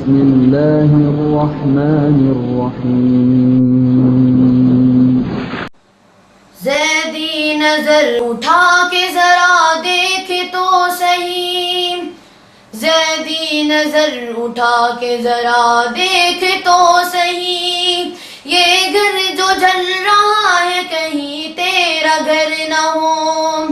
بسم الله الرحمن الرحيم زیدی نظر اٹھا کے ذرا دیکھ تو صحیح، زیدی نظر اٹھا کے ذرا دیکھ تو صحیح، یہ گھر جو جل رہا ہے کہیں تیرا گھر نہ ہو،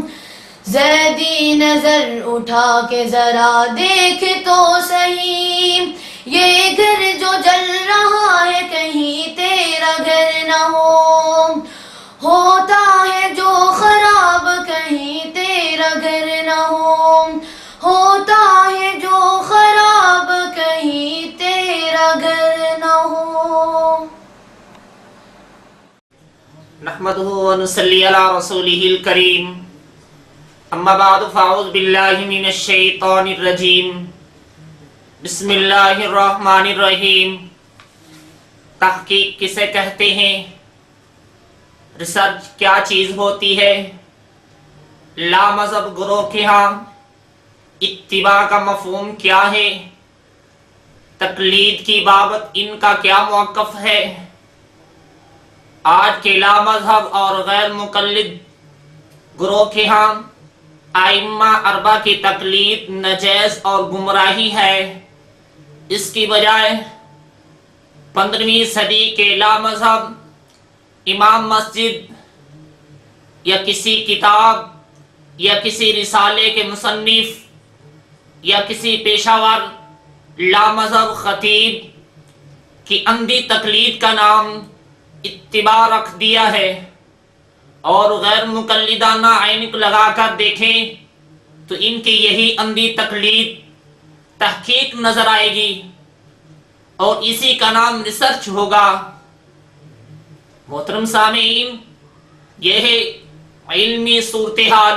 زیدی نظر اٹھا کے ذرا دیکھ تو صحیح، یہ گھر جو جل رہا ہے کہیں تیرا گھر نہ ہو، ہوتا ہے جو خراب کہیں تیرا گھر نہ ہو، ہوتا ہے جو خراب کہیں تیرا گھر نہ ہو۔ نحمده ونصلي على رسوله الكريم، اما بعد فاعوذ باللہ من الشیطان الرجیم، بسم اللہ الرحمن الرحیم۔ تحقیق کسے کہتے ہیں؟ ریسرچ کیا چیز ہوتی ہے؟ لا مذہب گروہ کے ہاں اتباع کا مفہوم کیا ہے؟ تقلید کی بابت ان کا کیا موقف ہے؟ آج کے لا مذہب اور غیر مقلد گروہ کے ہاں ائمہ اربعہ کی تقلید نجائز اور گمراہی ہے۔ اس کی بجائے 15ویں صدی کے لا مذہب امام مسجد یا کسی کتاب یا کسی رسالے کے مصنف یا کسی پیشہ ور لا مذہب خطیب کی اندھی تقلید کا نام اتباع رکھ دیا ہے، اور غیر مقلدانہ عینک لگا کر دیکھیں تو ان کی یہی اندھی تقلید تحقیق نظر آئے گی، اور اسی کا نام ریسرچ ہوگا۔ محترم سامعین، یہ ہے علمی صورتحال۔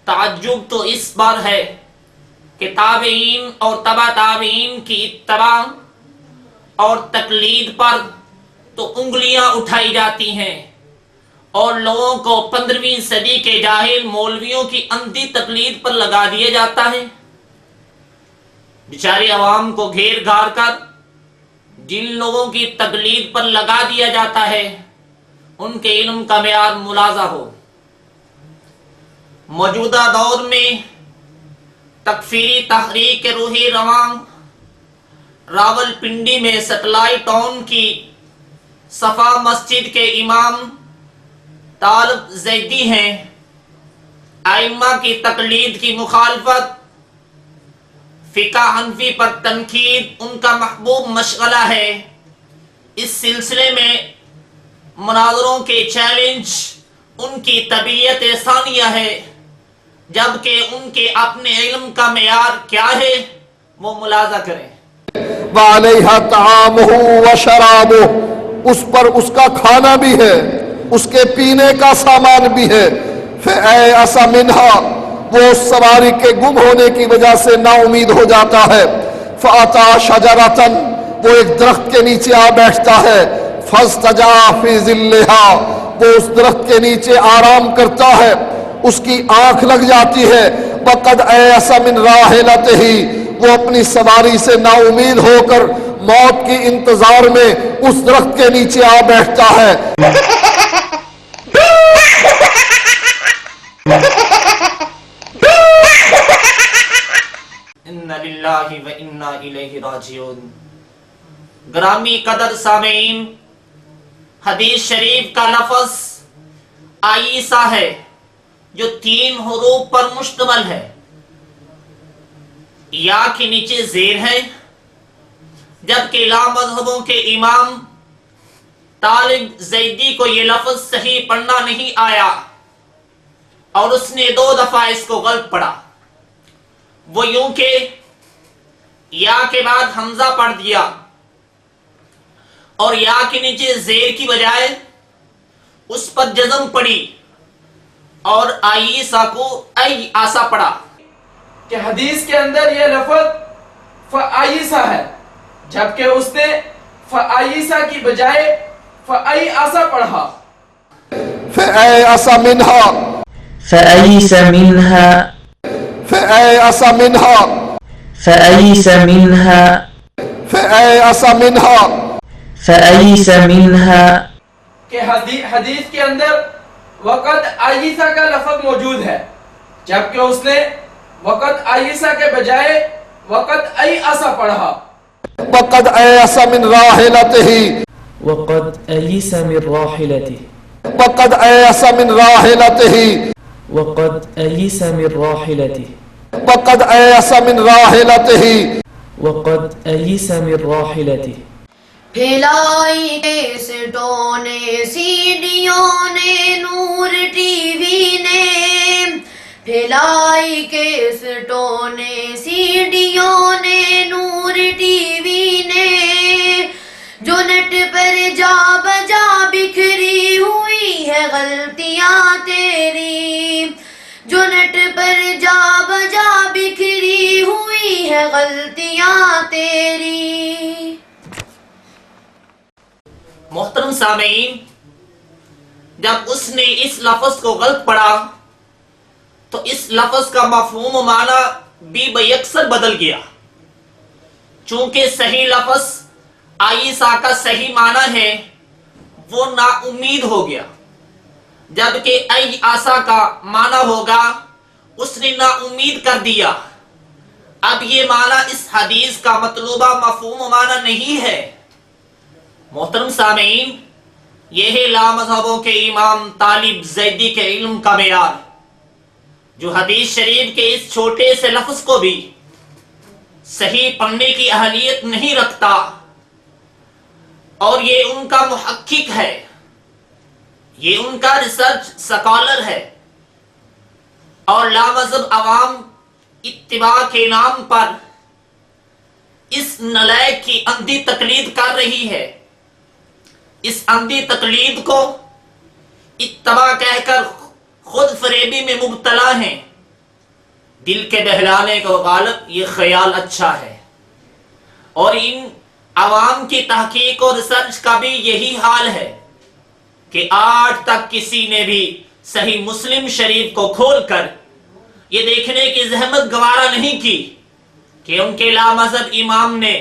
تعجب تو اس بار ہے کہ تابعین اور تبع تابعین کی اتباع اور تقلید پر تو انگلیاں اٹھائی جاتی ہیں، اور لوگوں کو 15ویں صدی کے جاہل مولویوں کی اندھی تقلید پر لگا دیا جاتا ہے۔ بیچاری عوام کو گھیر گھار کر جن لوگوں کی تقلید پر لگا دیا جاتا ہے ان کے علم کا معیار ملاحظہ ہو۔ موجودہ دور میں تکفیری تحریک کے روحی رواں راول پنڈی میں سیٹلائٹ ٹاؤن کی صفا مسجد کے امام طالب زیدی ہیں۔ ائمہ کی تقلید کی مخالفت، فقہ حنفی پر تنقید ان کا محبوب مشغلہ ہے۔ اس سلسلے میں مناظروں کے چیلنج ان کی طبیعت ثانیہ ہے، جبکہ ان کے اپنے علم کا معیار کیا ہے وہ ملاحظہ کریں۔ وعلیہا طعامہ وشرابہ، اس پر اس کا کھانا بھی ہے، اس کے پینے کا سامان بھی ہے۔ فَأَيْأَسَ مِنْهَا، وہ اس سواری کے گم ہونے کی وجہ سے نا امید ہو جاتا ہے۔ فَأَتَى شَجَرَةً، وہ ایک درخت کے نیچے آ بیٹھتا ہے۔ فَاسْتَجَعَ فِي ظِلِّهَا، وہ اس درخت کے نیچے آرام کرتا ہے، اس کی آنکھ لگ جاتی ہے۔ وَقَدْ أَيْأَسَ مِنْ رَاحِلَتِهِ، وہ اپنی سواری سے نا امید ہو کر موت کی انتظار میں اس درخت کے نیچے آ بیٹھتا ہے۔ اِنَّ لِلَّهِ وَإِنَّا إِلَيْهِ راجعون۔ گرامی قدر سامعین، حدیث شریف کا لفظ عیسیٰ ہے جو 3 حروف پر مشتمل ہے۔ یا کے نیچے زیر ہے، جبکہ لا مذہبوں کے امام طالب زیدی کو یہ لفظ صحیح پڑھنا نہیں آیا، اور اس نے 2 دفعہ اس کو غلط پڑھا۔ وہ یوں کہ یا کے بعد حمزہ پڑھ دیا، اور یا کے نیچے زیر کی بجائے اس پر جزم پڑی، اور عیسیٰ کو عیسیٰ پڑھا۔ کہ حدیث کے اندر یہ لفظ فعیسیٰ ہے، جبکہ اس نے فعیسیٰ کی بجائے فعیسیٰ پڑھا۔ فَأَيْأَسَ مِنْهَا، فأيس منها فَأَيْأَسَ مِنْهَا، فأيس منها فأيأس منها فأيس منها کہ حدیث کے اندر وقت آئیسا کا لفظ موجود ہے، جبکہ اس نے وقت آئیسا کے بجائے وقت ایسا پڑھا. وقد أيأس من راحلته وقد أيس من راحلته وقد أيأس من راحلته وقد أيس من راحلته وقد أيأس من راحلته وقد أيس من راحلته. پھیلائی کیسٹوں نے، سیڈیوں نے، نور ٹی وی نے، پھیلائی کیسٹوں نے، سیڈیوں نے، نور ٹی وی نے، جو نٹ پر جا بجا بکھری ہوئی ہے غلطیاں تیری، جو نٹ پر جا بجا بکھری ہوئی ہے غلطیاں تیری. محترم سامعین، جب اس نے اس لفظ کو غلط پڑھا تو اس لفظ کا مفہوم و معنی بھی بیکسر بدل گیا. چونکہ صحیح لفظ عیسیٰ کا صحیح معنی ہے وہ نا امید ہو گیا، جبکہ ایسا کا معنی ہوگا اس نے نا امید کر دیا. اب یہ معنی اس حدیث کا مطلوبہ مفہوم و معنی نہیں ہے. محترم سامعین، یہ ہے لامذہبوں کے امام طالب زیدی کے علم کا معیار، جو حدیث شریف کے اس چھوٹے سے لفظ کو بھی صحیح پڑھنے کی اہلیت نہیں رکھتا، اور یہ ان کا محقق ہے، یہ ان کا ریسرچ سکالر ہے، اور لامذہب عوام اتباع کے نام پر اس نالائق کی اندھی تقلید کر رہی ہے. اس اندھی تقلید کو اتباع کہہ کر خود فریبی میں مبتلا ہیں. دل کے بہلانے کو غالب یہ خیال اچھا ہے، اور ان عوام کی تحقیق اور ریسرچ کا بھی یہی حال ہے کہ آج تک کسی نے بھی صحیح مسلم شریف کو کھول کر یہ دیکھنے کی زحمت گوارا نہیں کی کہ ان کے لامذہب امام نے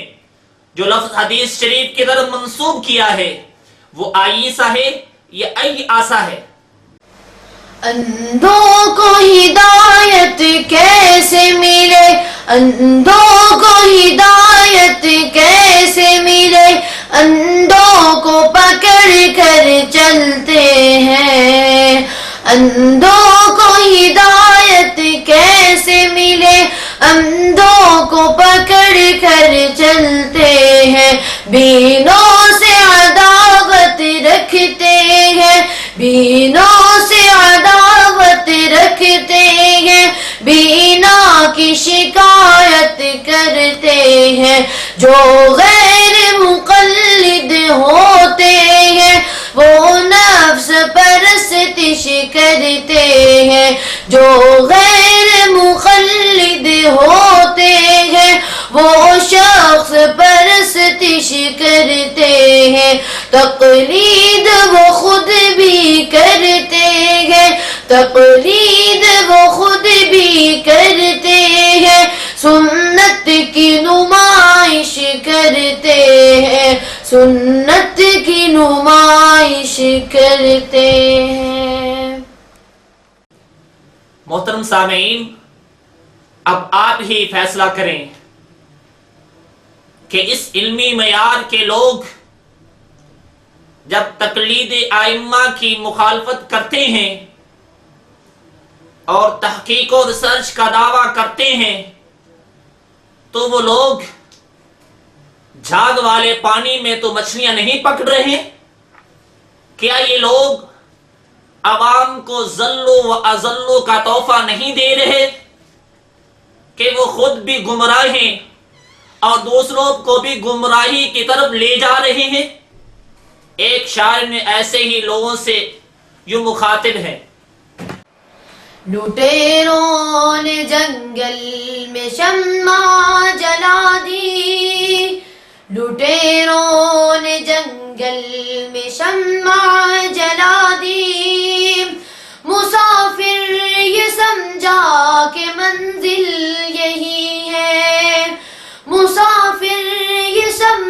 جو لفظ حدیث شریف کی طرف منسوب کیا ہے وہ عیسیٰ ہے یا ایسا ہے. اندھوں کو ہدایت کیسے ملے، اندھوں کو ہدایت کیسے ملے، اندھوں کو پکڑ کر چلتے ہیں. اندھوں کو ہدایت کیسے ملے، اندھوں کو پکڑ کر چلتے ہیں. بینوں سے عداوت رکھتے ہیں، بینوں سے عداوت رکھتے ہیں، بینا کی شکایت کرتے ہیں. جو غیر مقلد ہوتے ہیں وہ نفس پرستش کرتے ہیں. جو غیر مقلد ہوتے ہیں وہ شخص پرستش کرتے ہیں. تقلید وہ خود بھی کرتے ہیں، تقلید وہ خود بھی کرتے ہیں. سنت کی نمائش کرتے ہیں، سنت کی نمائش کرتے ہیں. محترم سامعین، اب آپ ہی فیصلہ کریں کہ اس علمی معیار کے لوگ جب تقلید ائمہ کی مخالفت کرتے ہیں اور تحقیق و ریسرچ کا دعویٰ کرتے ہیں تو وہ لوگ جھاگ والے پانی میں تو مچھلیاں نہیں پکڑ رہے. کیا یہ لوگ عوام کو ذل و اذل کا تحفہ نہیں دے رہے کہ وہ خود بھی گمراہ ہیں اور دوسروں کو بھی گمراہی کی طرف لے جا رہے ہیں؟ ایک شاعر نے ایسے ہی لوگوں سے یوں مخاطب ہے: لٹیروں نے جنگل میں شمع جلا دی، لٹیروں نے جنگل میں شمع جلا دی. مسافر یہ سمجھا کہ منزل یہی ہے، مسافر یہ سمجھا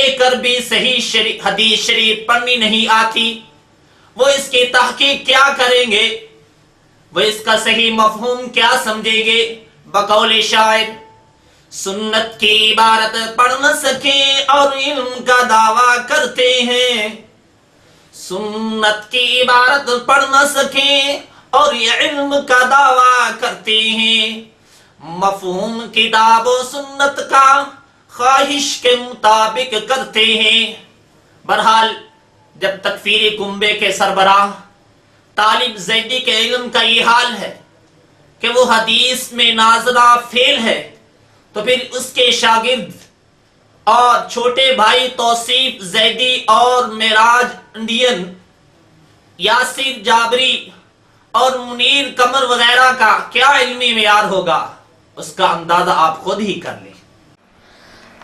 دیکھ کر بھی صحیح حدیث شریف پڑھنی نہیں آتی، وہ اس کی تحقیق کیا کریں گے؟ وہ اس کا صحیح مفہوم کیا سمجھیں گے؟ بقول شاعر، سنت کی عبارت پڑھ نہ سکے اور علم کا دعویٰ کرتے ہیں، سنت کی عبارت پڑھ نہ سکے اور یہ علم کا دعویٰ کرتے ہیں، مفہوم کتاب و سنت کا خواہش کے مطابق کرتے ہیں۔ بہرحال جب تکفیری کنبے کے سربراہ طالب زیدی کے علم کا یہ حال ہے کہ وہ حدیث میں نازلہ فعل ہے، تو پھر اس کے شاگرد اور چھوٹے بھائی توصیف زیدی اور معراج انڈین، یاسر جابری اور منیر قمر وغیرہ کا کیا علمی معیار ہوگا، اس کا اندازہ آپ خود ہی کر لیں۔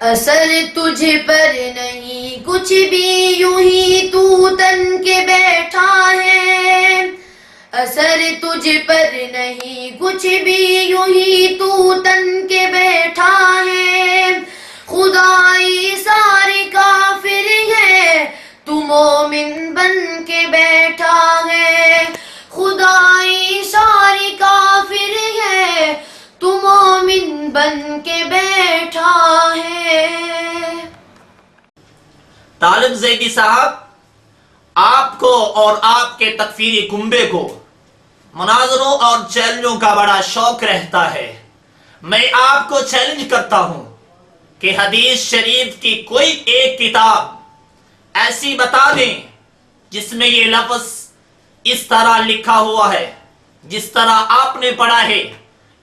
اثر تجھ پر نہیں کچھ بھی، یوں ہی تو تن کے بیٹھا ہے، اثر تجھ پر نہیں کچھ بھی، یوں ہی تو تن کے بیٹھا ہے، خدائی سارے کافر ہے، تو مومن بن کے بیٹھا ہے، خدائی سارے کافر ہے، تو مومن بن کے بیٹھا ہے۔ طالب زیدی صاحب، آپ کو اور آپ کے تکفیری کنبے کو مناظروں اور چیلنجوں کا بڑا شوق رہتا ہے۔ میں آپ کو چیلنج کرتا ہوں کہ حدیث شریف کی کوئی ایک کتاب ایسی بتا دیں جس میں یہ لفظ اس طرح لکھا ہوا ہے جس طرح آپ نے پڑھا ہے،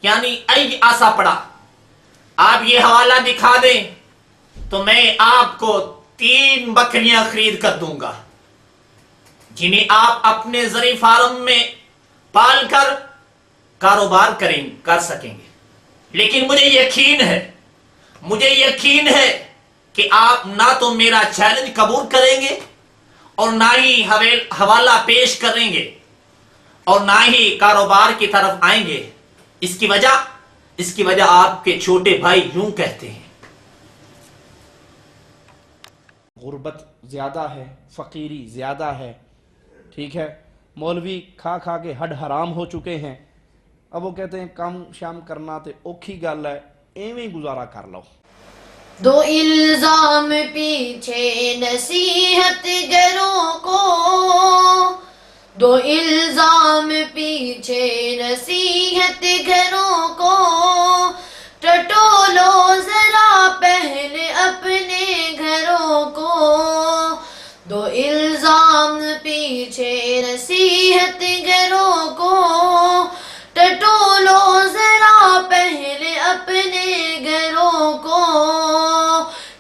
یعنی ایسا پڑھا۔ آپ یہ حوالہ دکھا دیں تو میں آپ کو 3 بکریاں خرید کر دوں گا، جنہیں آپ اپنے زرعی فارم میں پال کر کاروبار کر سکیں گے۔ لیکن مجھے یقین ہے کہ آپ نہ تو میرا چیلنج قبول کریں گے اور نہ ہی حوالہ پیش کریں گے اور نہ ہی کاروبار کی طرف آئیں گے۔ اس کی وجہ آپ کے چھوٹے بھائی یوں کہتے ہیں۔ غربت زیادہ ہے، فقیری زیادہ ہے، ٹھیک ہے، مولوی کھا کھا کے ہڈ حرام ہو چکے ہیں، اب وہ کہتے ہیں کام شام کرنا تے اوکھی گل ہے، ایویں گزارا کر لو۔ دو الزام پیچھے نصیحت گروں کو، دو الزام پیچھے نصیحت گھروں کو، ٹٹولو ذرا پہلے اپنے گھروں کو، دو الزام پیچھے نصیحت گھروں کو، ٹٹولو ذرا پہلے اپنے گھروں کو،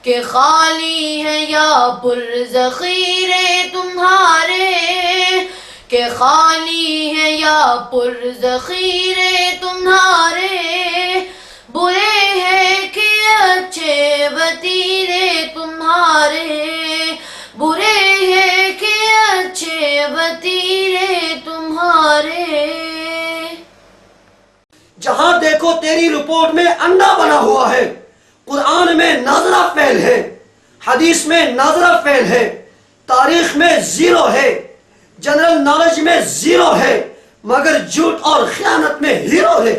کہ خالی ہے یا پر ذخیرے تمہارے، کہ خالی ہے یا پر ذخیرے تمہارے، برے ہیں کہ اچھے وتیرے تمہارے، برے ہیں کہ اچھے وتیرے تمہارے۔ جہاں دیکھو تیری رپورٹ میں انڈا بنا ہوا ہے، قرآن میں ناظرہ فعل ہے، حدیث میں ناظرہ فعل ہے، تاریخ میں 0 ہے، جنرل نالج میں 0 ہے، مگر جھوٹ اور خیانت میں ہیرو ہے۔